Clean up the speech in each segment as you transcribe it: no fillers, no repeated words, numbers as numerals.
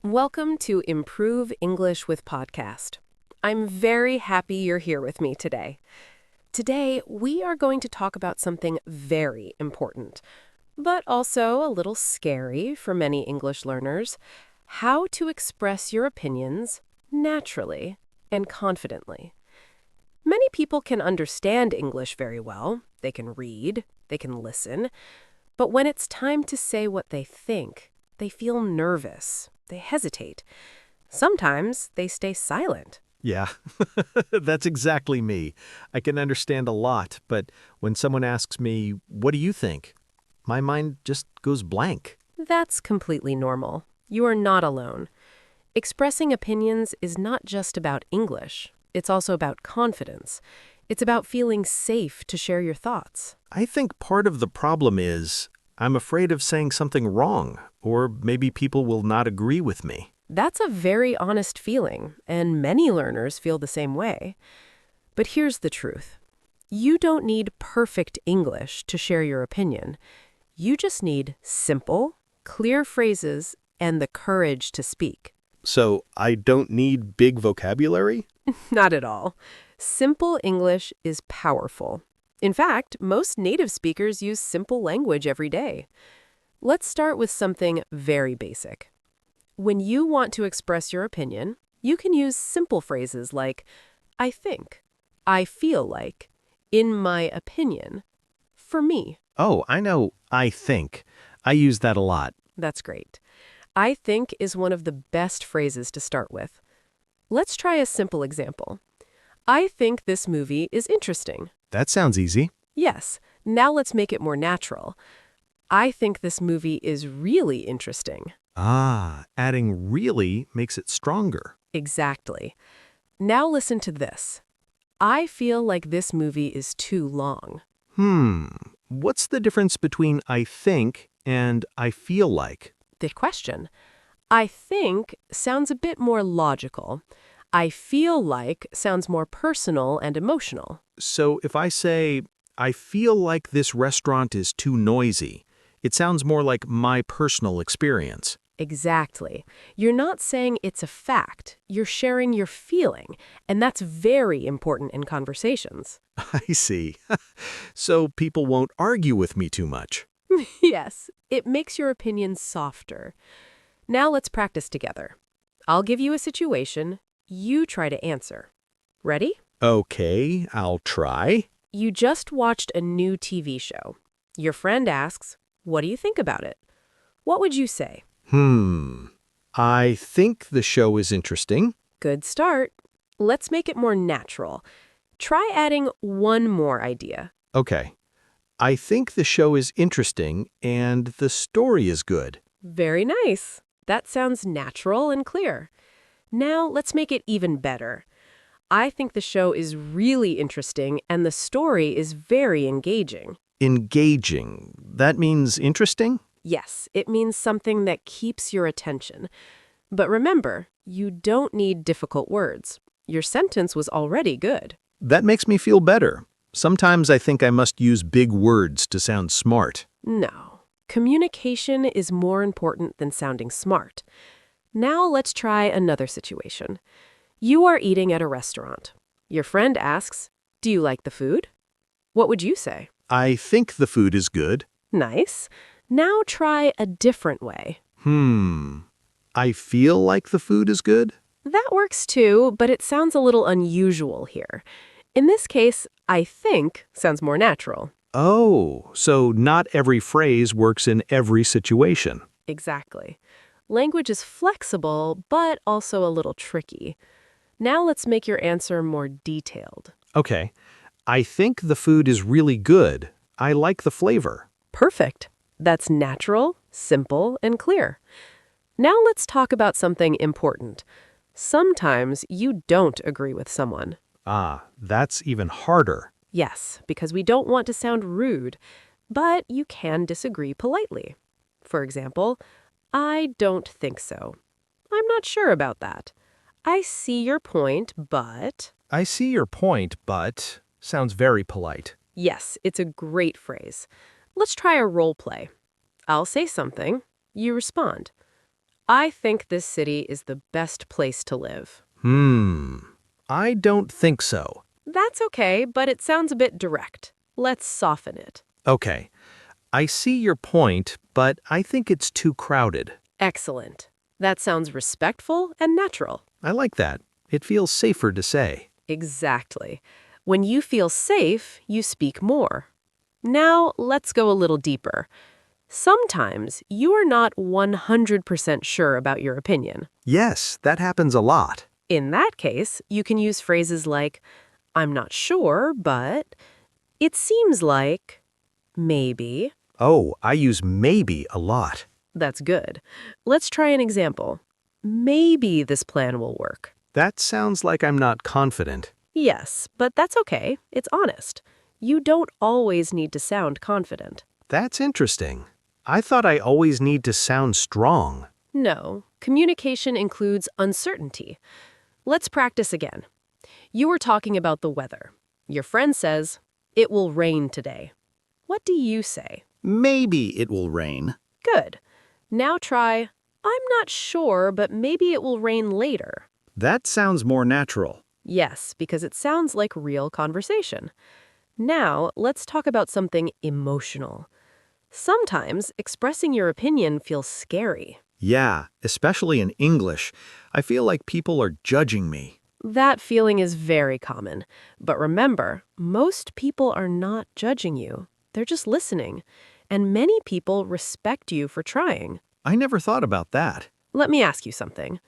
Welcome to Improve English with Podcast. I'm very happy you're here with me today. Today, we are going to talk about something very important, but also a little scary for many English learners: how to express your opinions naturally and confidently. Many people can understand English very well. They can read, they can listen, but when it's time to say what they think, they feel nervous. They hesitate. Sometimes they stay silent. Yeah, that's exactly me. I can understand a lot, but when someone asks me, "What do you think?" my mind just goes blank. That's completely normal. You are not alone. Expressing opinions is not just about English. It's also about confidence. It's about feeling safe to share your thoughts. I think part of the problem is I'm afraid of saying something wrong, or maybe people will not agree with me. That's a very honest feeling, and many learners feel the same way. But here's the truth. You don't need perfect English to share your opinion. You just need simple, clear phrases and the courage to speak. So I don't need big vocabulary? Not at all. Simple English is powerful. In fact, most native speakers use simple language every day. Let's start with something very basic. When you want to express your opinion, you can use simple phrases like, I think, I feel like, in my opinion, for me. Oh, I know "I think." I use that a lot. That's great. I think is one of the best phrases to start with. Let's try a simple example. I think this movie is interesting. That sounds easy. Yes, now let's make it more natural. I think this movie is really interesting. Ah, adding "really" makes it stronger. Exactly. Now listen to this. I feel like this movie is too long. What's the difference between "I think" and "I feel like"? Good question. I think sounds a bit more logical. I feel like sounds more personal and emotional. So if I say, "I feel like this restaurant is too noisy," it sounds more like my personal experience. Exactly. You're not saying it's a fact. You're sharing your feeling, and that's very important in conversations. I see. So people won't argue with me too much. Yes, it makes your opinion softer. Now let's practice together. I'll give you a situation. You try to answer. Ready? Okay, I'll try. You just watched a new TV show. Your friend asks, what do you think about it? What would you say? I think the show is interesting. Good start. Let's make it more natural. Try adding one more idea. Okay. I think the show is interesting and the story is good. Very nice. That sounds natural and clear. Now let's make it even better. I think the show is really interesting and the story is very engaging. Engaging. That means interesting? Yes, it means something that keeps your attention. But remember, you don't need difficult words. Your sentence was already good. That makes me feel better. Sometimes I think I must use big words to sound smart. No. Communication is more important than sounding smart. Now let's try another situation. You are eating at a restaurant. Your friend asks, do you like the food? What would you say? I think the food is good. Nice. Now try a different way. I feel like the food is good? That works too, but it sounds a little unusual here. In this case, I think sounds more natural. Oh, so not every phrase works in every situation. Exactly. Language is flexible, but also a little tricky. Now let's make your answer more detailed. Okay. I think the food is really good. I like the flavor. Perfect. That's natural, simple, and clear. Now let's talk about something important. Sometimes you don't agree with someone. Ah, that's even harder. Yes, because we don't want to sound rude, but you can disagree politely. For example, I don't think so. I'm not sure about that. I see your point, but... I see your point, but sounds very polite. Yes, it's a great phrase. Let's try a role play. I'll say something. You respond. I think this city is the best place to live. I don't think so. That's okay, but it sounds a bit direct. Let's soften it. Okay. I see your point, but I think it's too crowded. Excellent. That sounds respectful and natural. I like that. It feels safer to say. Exactly. When you feel safe, you speak more. Now, let's go a little deeper. Sometimes you are not 100% sure about your opinion. Yes, that happens a lot. In that case, you can use phrases like, I'm not sure, but it seems like, maybe. Oh, I use maybe a lot. That's good. Let's try an example. Maybe this plan will work. That sounds like I'm not confident. Yes, but that's okay. It's honest. You don't always need to sound confident. That's interesting. I thought I always need to sound strong. No, communication includes uncertainty. Let's practice again. You were talking about the weather. Your friend says, it will rain today. What do you say? Maybe it will rain. Good. Now try, I'm not sure, but maybe it will rain later. That sounds more natural. Yes, because it sounds like real conversation. Now, let's talk about something emotional. Sometimes expressing your opinion feels scary. Yeah, especially in English. I feel like people are judging me. That feeling is very common. But remember, most people are not judging you. They're just listening. And many people respect you for trying. I never thought about that. Let me ask you something.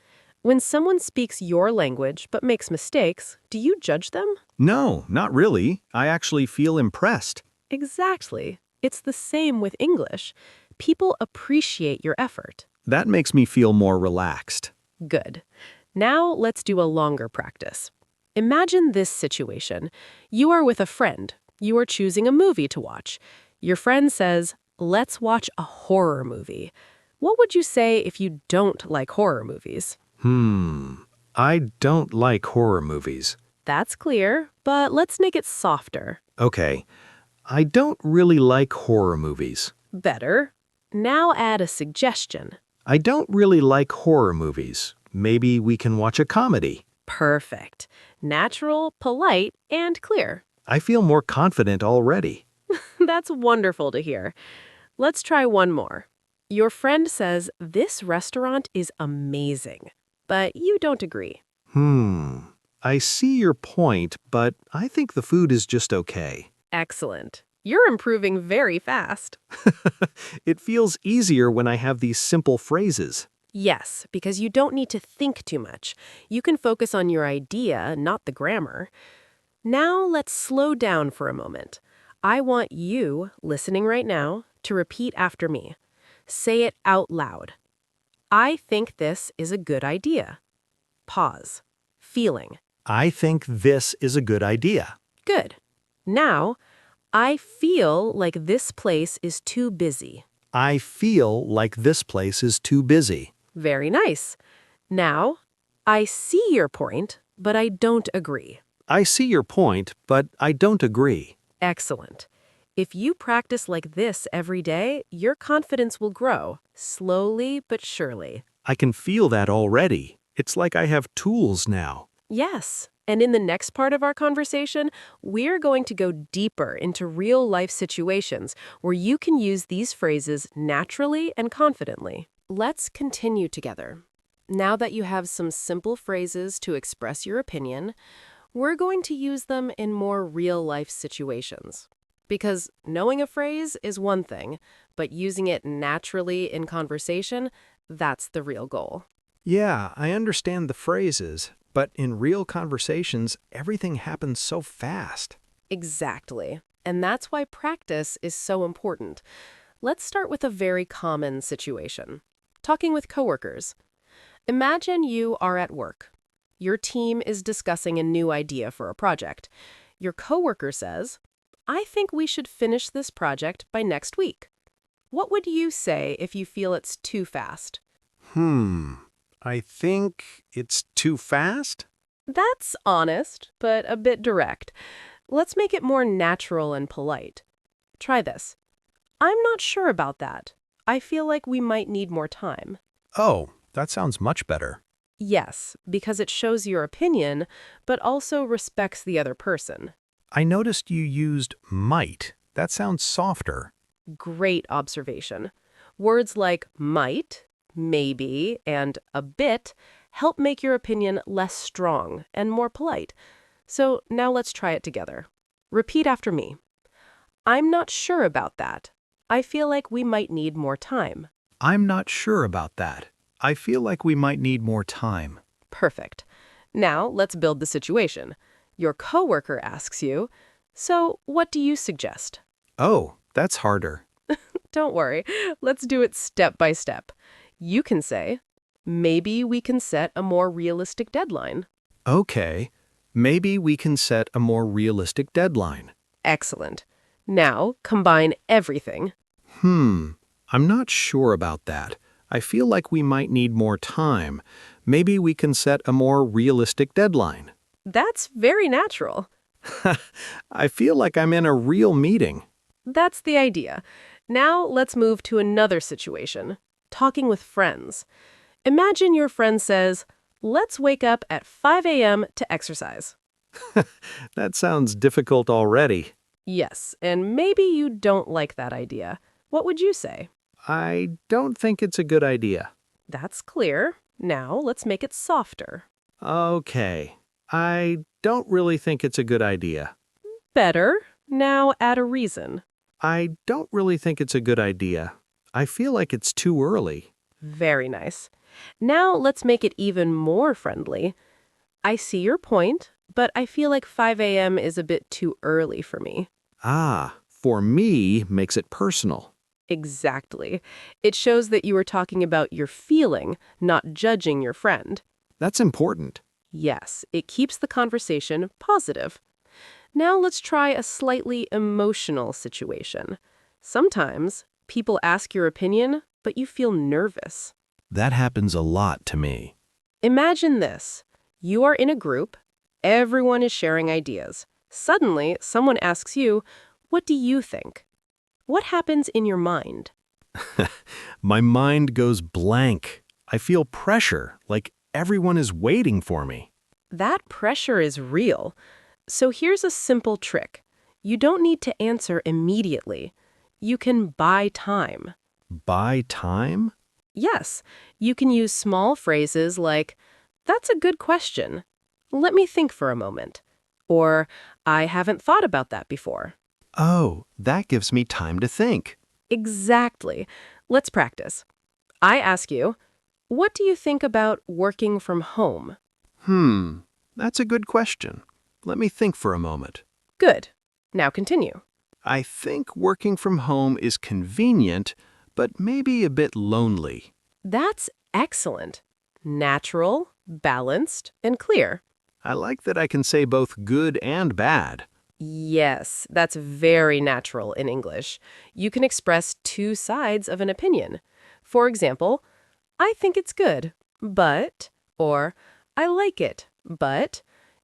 When someone speaks your language but makes mistakes, do you judge them? No, not really. I actually feel impressed. Exactly. It's the same with English. People appreciate your effort. That makes me feel more relaxed. Good. Now let's do a longer practice. Imagine this situation. You are with a friend. You are choosing a movie to watch. Your friend says, let's watch a horror movie. What would you say if you don't like horror movies? I don't like horror movies. That's clear, but let's make it softer. Okay. I don't really like horror movies. Better. Now add a suggestion. I don't really like horror movies. Maybe we can watch a comedy. Perfect. Natural, polite, and clear. I feel more confident already. That's wonderful to hear. Let's try one more. Your friend says this restaurant is amazing, but you don't agree. I see your point, but I think the food is just okay. Excellent. You're improving very fast. It feels easier when I have these simple phrases. Yes, because you don't need to think too much. You can focus on your idea, not the grammar. Now let's slow down for a moment. I want you, listening right now, to repeat after me. Say it out loud. I think this is a good idea. Pause. Feeling. I think this is a good idea. Good. Now, I feel like this place is too busy. I feel like this place is too busy. Very nice. Now, I see your point, but I don't agree. I see your point, but I don't agree. Excellent. If you practice like this every day, your confidence will grow, slowly but surely. I can feel that already. It's like I have tools now. Yes. And in the next part of our conversation, we're going to go deeper into real-life situations where you can use these phrases naturally and confidently. Let's continue together. Now that you have some simple phrases to express your opinion, we're going to use them in more real-life situations. Because knowing a phrase is one thing, but using it naturally in conversation, that's the real goal. Yeah, I understand the phrases, but in real conversations, everything happens so fast. Exactly. And that's why practice is so important. Let's start with a very common situation. Talking with coworkers. Imagine you are at work. Your team is discussing a new idea for a project. Your coworker says, I think we should finish this project by next week. What would you say if you feel it's too fast? I think it's too fast? That's honest, but a bit direct. Let's make it more natural and polite. Try this. I'm not sure about that. I feel like we might need more time. Oh, that sounds much better. Yes, because it shows your opinion, but also respects the other person. I noticed you used might. That sounds softer. Great observation. Words like might, maybe, and a bit help make your opinion less strong and more polite. So now let's try it together. Repeat after me. I'm not sure about that. I feel like we might need more time. I'm not sure about that. I feel like we might need more time. Perfect. Now let's build the situation. Your coworker asks you, "So, what do you suggest?" Oh, that's harder. Don't worry. Let's do it step by step. You can say, "Maybe we can set a more realistic deadline." Okay, maybe we can set a more realistic deadline. Excellent. Now, combine everything. I'm not sure about that. I feel like we might need more time. Maybe we can set a more realistic deadline. That's very natural. I feel like I'm in a real meeting. That's the idea. Now let's move to another situation. Talking with friends. Imagine your friend says, "Let's wake up at 5 a.m. to exercise." That sounds difficult already. Yes, and maybe you don't like that idea. What would you say? I don't think it's a good idea. That's clear. Now let's make it softer. Okay, I don't really think it's a good idea. Better. Now add a reason. I don't really think it's a good idea. I feel like it's too early. Very nice. Now let's make it even more friendly. I see your point, but I feel like 5 a.m. is a bit too early for me. Ah, for me makes it personal. Exactly. It shows that you are talking about your feeling, not judging your friend. That's important. Yes, it keeps the conversation positive. Now let's try a slightly emotional situation. Sometimes people ask your opinion, but you feel nervous. That happens a lot to me. Imagine this. You are in a group. Everyone is sharing ideas. Suddenly, someone asks you, "What do you think?" What happens in your mind? My mind goes blank. I feel pressure, like everyone is waiting for me. That pressure is real. So here's a simple trick. You don't need to answer immediately. You can buy time. Buy time? Yes, you can use small phrases like, "That's a good question. Let me think for a moment." Or, "I haven't thought about that before." Oh, that gives me time to think. Exactly. Let's practice. I ask you, "What do you think about working from home?" That's a good question. Let me think for a moment. Good. Now continue. I think working from home is convenient, but maybe a bit lonely. That's excellent. Natural, balanced, and clear. I like that I can say both good and bad. Yes, that's very natural in English. You can express two sides of an opinion. For example, "I think it's good, but," or "I like it, but,"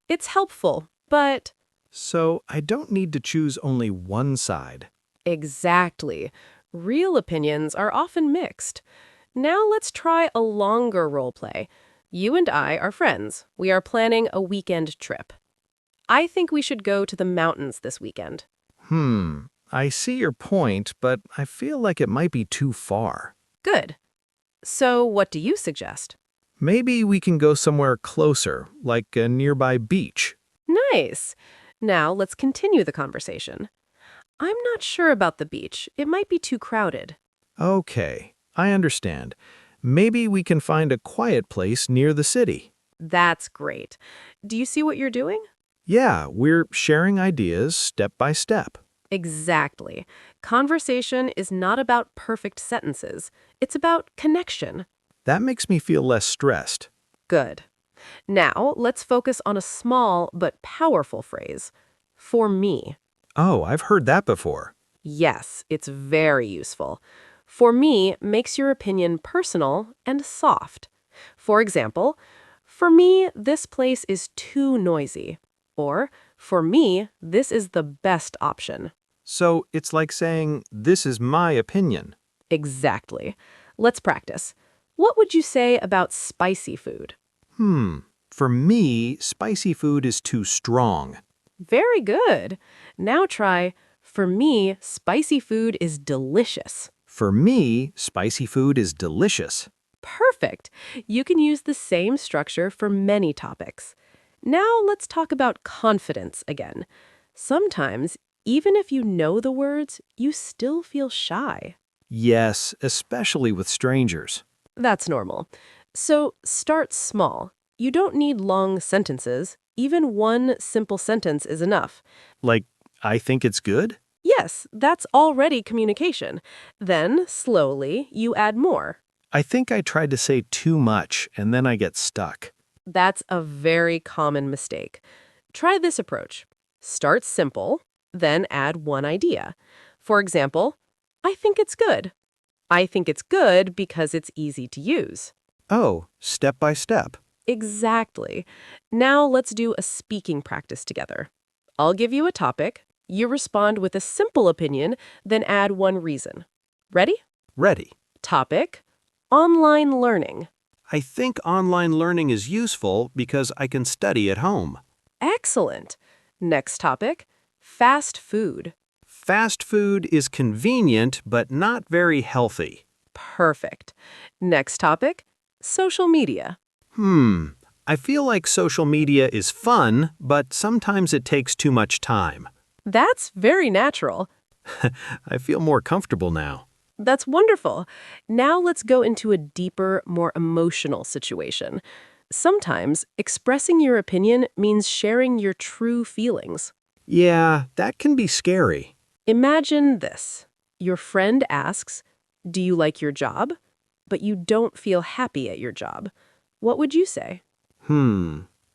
"It's helpful, but." So I don't need to choose only one side. Exactly. Real opinions are often mixed. Now let's try a longer role play. You and I are friends. We are planning a weekend trip. I think we should go to the mountains this weekend. I see your point, but I feel like it might be too far. Good. So what do you suggest? Maybe we can go somewhere closer, like a nearby beach. Nice. Now let's continue the conversation. I'm not sure about the beach. It might be too crowded. Okay, I understand. Maybe we can find a quiet place near the city. That's great. Do you see what you're doing? Yeah, we're sharing ideas step by step. Exactly. Conversation is not about perfect sentences. It's about connection. That makes me feel less stressed. Good. Now, let's focus on a small but powerful phrase. For me. Oh, I've heard that before. Yes, it's very useful. For me makes your opinion personal and soft. For example, "For me, this place is too noisy." Or, "For me, this is the best option." So it's like saying, this is my opinion. Exactly. Let's practice. What would you say about spicy food? For me, spicy food is too strong. Very good. Now try, for me, spicy food is delicious. For me, spicy food is delicious. Perfect. You can use the same structure for many topics. Now let's talk about confidence again. Sometimes, even if you know the words, you still feel shy. Yes, especially with strangers. That's normal. So start small. You don't need long sentences. Even one simple sentence is enough. Like, I think it's good? Yes, that's already communication. Then, slowly, you add more. I think I tried to say too much, and then I get stuck. That's a very common mistake. Try this approach. Start simple, then add one idea. For example, I think it's good. I think it's good because it's easy to use. Oh, step by step. Exactly. Now let's do a speaking practice together. I'll give you a topic. You respond with a simple opinion, then add one reason. Ready? Ready. Topic: online learning. I think online learning is useful because I can study at home. Excellent. Next topic: fast food. Fast food is convenient but not very healthy. Perfect. Next topic: social media. I feel like social media is fun, but sometimes it takes too much time. That's very natural. I feel more comfortable now. That's wonderful. Now let's go into a deeper, more emotional situation. Sometimes expressing your opinion means sharing your true feelings. Yeah, that can be scary. Imagine this. Your friend asks, "Do you like your job?" But you don't feel happy at your job. What would you say?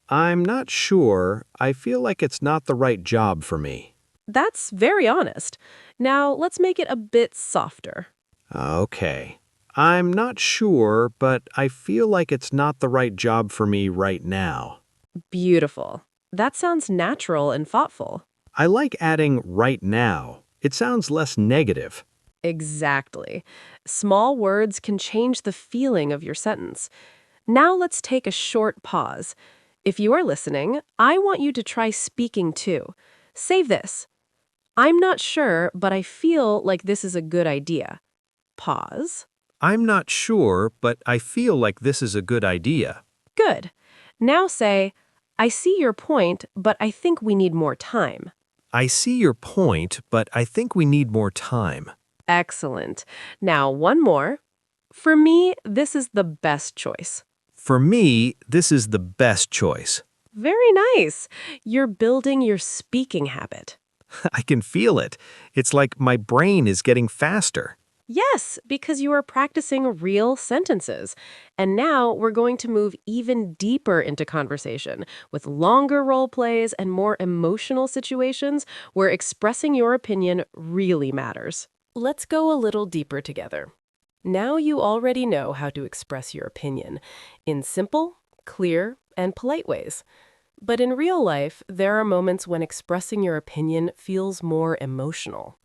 I'm not sure. I feel like it's not the right job for me. That's very honest. Now let's make it a bit softer. Okay. I'm not sure, but I feel like it's not the right job for me right now. Beautiful. That sounds natural and thoughtful. I like adding right now. It sounds less negative. Exactly. Small words can change the feeling of your sentence. Now let's take a short pause. If you are listening, I want you to try speaking too. Say this: I'm not sure, but I feel like this is a good idea. Pause. I'm not sure, but I feel like this is a good idea. Good. Now say, I see your point, but I think we need more time. I see your point, but I think we need more time. Excellent. Now one more. For me, this is the best choice. For me, this is the best choice. Very nice. You're building your speaking habit. I can feel it. It's like my brain is getting faster. Yes, because you are practicing real sentences. And now we're going to move even deeper into conversation with longer role plays and more emotional situations where expressing your opinion really matters. Let's go a little deeper together. Now you already know how to express your opinion in simple, clear, and polite ways. But in real life, there are moments when expressing your opinion feels more emotional.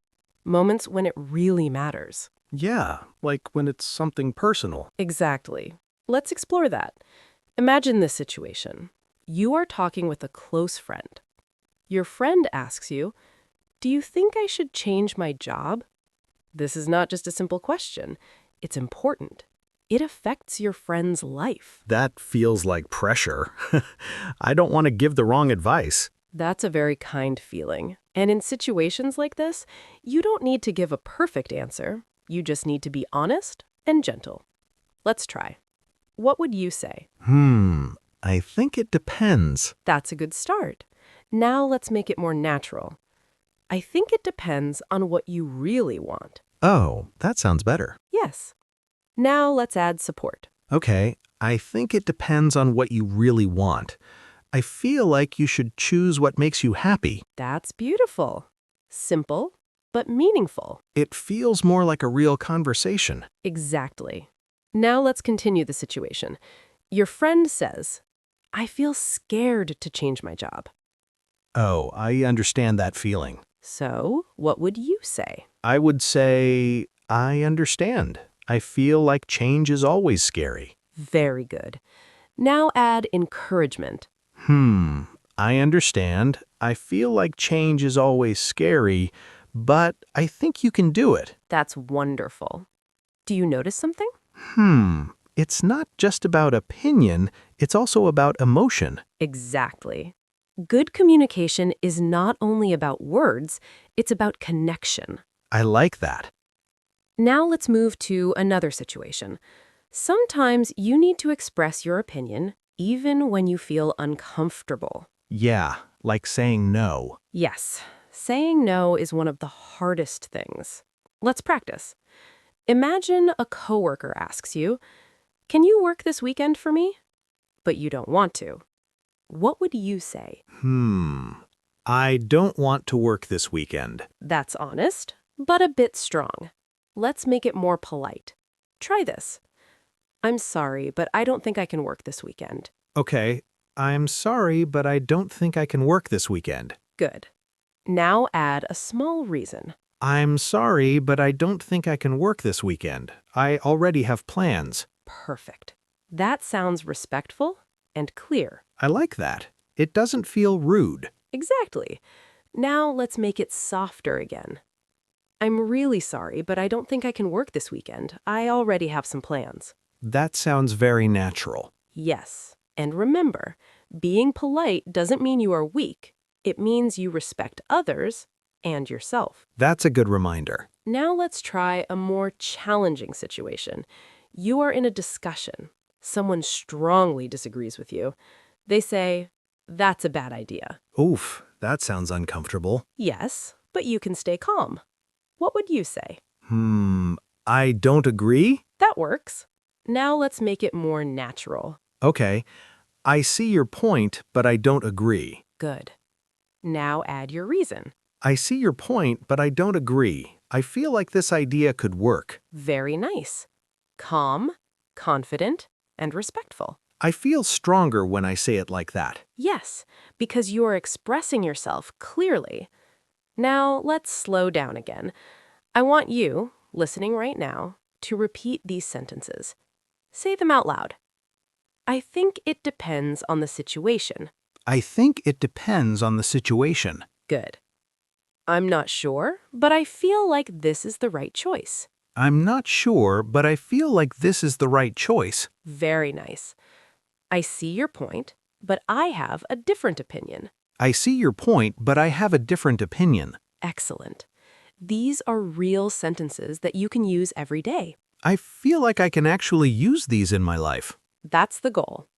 Moments when it really matters. Yeah, like when it's something personal. Exactly. Let's explore that. Imagine this situation. You are talking with a close friend. Your friend asks you, "Do you think I should change my job?" This is not just a simple question. It's important. It affects your friend's life. That feels like pressure. I don't want to give the wrong advice. That's a very kind feeling. And in situations like this, you don't need to give a perfect answer. You just need to be honest and gentle. Let's try. What would you say? I think it depends. That's a good start. Now let's make it more natural. I think it depends on what you really want. Oh, that sounds better. Yes. Now let's add support. Okay, I think it depends on what you really want. I feel like you should choose what makes you happy. That's beautiful. Simple, but meaningful. It feels more like a real conversation. Exactly. Now let's continue the situation. Your friend says, "I feel scared to change my job." Oh, I understand that feeling. So, what would you say? I would say, I understand. I feel like change is always scary. Very good. Now add encouragement. I understand. I feel like change is always scary, but I think you can do it. That's wonderful. Do you notice something? It's not just about opinion, it's also about emotion. Exactly. Good communication is not only about words, it's about connection. I like that. Now let's move to another situation. Sometimes you need to express your opinion even when you feel uncomfortable. Yeah, like saying no. Yes, saying no is one of the hardest things. Let's practice. Imagine a coworker asks you, "Can you work this weekend for me?" But you don't want to. What would you say? I don't want to work this weekend. That's honest, but a bit strong. Let's make it more polite. Try this. "I'm sorry, but I don't think I can work this weekend." Okay, I'm sorry, but I don't think I can work this weekend. Good. Now add a small reason. I'm sorry, but I don't think I can work this weekend. I already have plans. Perfect. That sounds respectful and clear. I like that. It doesn't feel rude. Exactly. Now let's make it softer again. "I'm really sorry, but I don't think I can work this weekend. I already have some plans." That sounds very natural. Yes. And remember, being polite doesn't mean you are weak. It means you respect others and yourself. That's a good reminder. Now let's try a more challenging situation. You are in a discussion. Someone strongly disagrees with you. They say, "That's a bad idea." Oof, that sounds uncomfortable. Yes, but you can stay calm. What would you say? I don't agree? That works. Now let's make it more natural. Okay, I see your point, but I don't agree. Good. Now add your reason. I see your point, but I don't agree. I feel like this idea could work. Very nice. Calm, confident, and respectful. I feel stronger when I say it like that. Yes, because you are expressing yourself clearly. Now let's slow down again. I want you, listening right now, to repeat these sentences. Say them out loud. "I think it depends on the situation." I think it depends on the situation. Good. "I'm not sure, but I feel like this is the right choice." I'm not sure, but I feel like this is the right choice. Very nice. "I see your point, but I have a different opinion." I see your point, but I have a different opinion. Excellent. These are real sentences that you can use every day. I feel like I can actually use these in my life. That's the goal.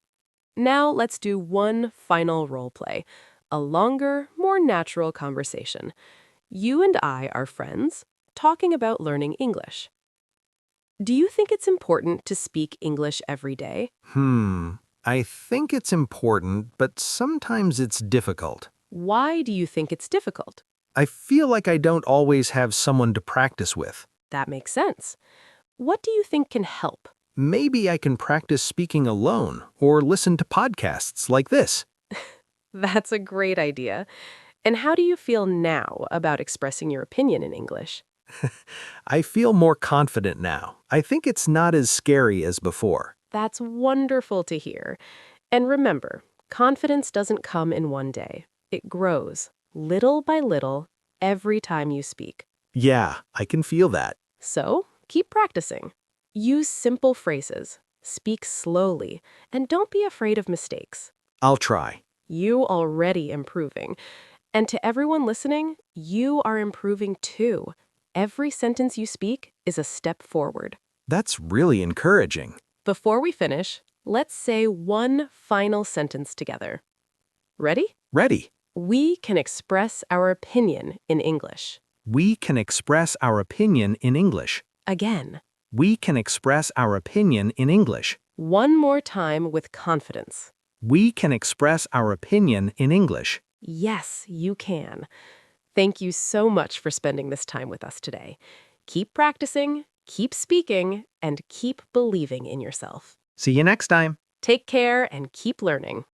Now let's do one final role play, a longer, more natural conversation. You and I are friends, talking about learning English. Do you think it's important to speak English every day? I think it's important, but sometimes it's difficult. Why do you think it's difficult? I feel like I don't always have someone to practice with. That makes sense. What do you think can help? Maybe I can practice speaking alone or listen to podcasts like this. That's a great idea. And how do you feel now about expressing your opinion in English? I feel more confident now. I think it's not as scary as before. That's wonderful to hear. And remember, confidence doesn't come in one day. It grows, little by little, every time you speak. Yeah, I can feel that. So, keep practicing. Use simple phrases, speak slowly, and don't be afraid of mistakes. I'll try. You already improving. And to everyone listening, you are improving too. Every sentence you speak is a step forward. That's really encouraging. Before we finish, let's say one final sentence together. Ready? Ready. We can express our opinion in English. We can express our opinion in English. Again. We can express our opinion in English. One more time with confidence. We can express our opinion in English. Yes, you can. Thank you so much for spending this time with us today. Keep practicing, keep speaking, and keep believing in yourself. See you next time. Take care and keep learning.